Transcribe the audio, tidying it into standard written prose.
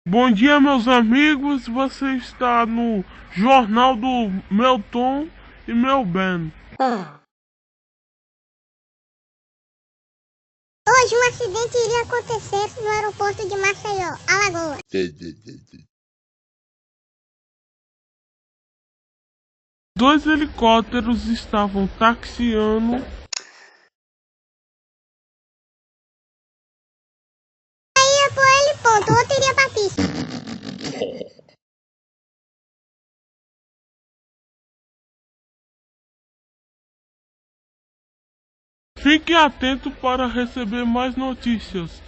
Bom dia, meus amigos. Você está no Jornal do Meu Tom e Meu Ben. Hoje um acidente iria acontecer no aeroporto de Maceió, Alagoas. Dois helicópteros estavam taxiando Ia por ele, ponto, outro iria pra pista. Fique atento para receber mais notícias.